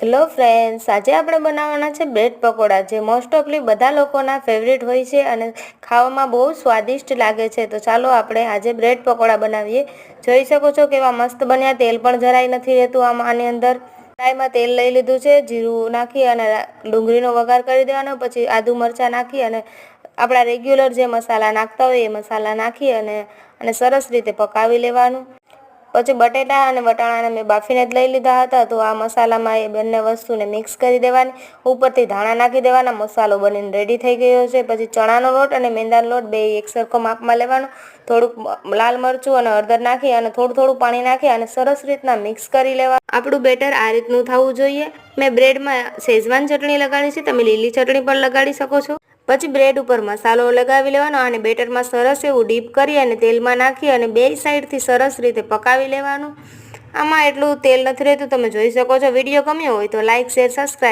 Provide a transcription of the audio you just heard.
Hello friends, આજે આપણે બનાવવાના છે બ્રેડ પકોડા, જે મોસ્ટ ઓફલી બધા લોકોના ફેવરિટ હોય છે અને ખાવામાં બહુ સ્વાદિષ્ટ લાગે છે। તો ચાલો આપણે આજે બ્રેડ પકોડા બનાવીએ। જોઈ શકો છો કેવા મસ્ત બન્યા। તેલ પણ જરાય નથી રહેતું આની અંદર। કડાઈમાં તેલ લઈ લીધું છે, જીરું નાખી અને ડુંગળીનો વઘાર કરી દેવાનો। પછી આદુ મરચાં નાખી અને આપણા રેગ્યુલર જે મસાલા નાખતા હોય એ મસાલા નાખી અને સરસ રીતે પકાવી લેવાનું। પછી બટેટા અને વટાણાને મેં બાફીને જ લઈ લીધા હતા। તો આ મસાલામાં એ બંને વસ્તુને મિક્સ કરી દેવાની। ઉપરથી ધાણા નાખી દેવાના। મસાલો બનીને રેડી થઈ ગયો છે। પછી ચણાનો લોટ અને મેંદાનો લોટ બે એક સરખો માપમાં લેવાનો। થોડુંક લાલ મરચું અને હળદર નાખી અને થોડું પાણી નાખી અને સરસ રીતના મિક્સ કરી લેવાનું। આપણું બેટર આ રીતનું થવું જોઈએ। મેં બ્રેડમાં શેઝવાન ચટણી લગાડી છે, તમે લીલી ચટણી પણ લગાડી શકો છો। પછી બ્રેડ ઉપર મસાલો લગાવી લેવાનો અને બેટરમાં સરસ એવું ડીપ કરી અને તેલમાં નાખી અને બે સાઈડથી સરસ રીતે પકાવી લેવાનું। આમાં એટલું તેલ નથી રહેતું, તમે જોઈ શકો છો। વિડીયો ગમ્યો હોય તો લાઇક, શેર, સબસ્ક્રાઈબ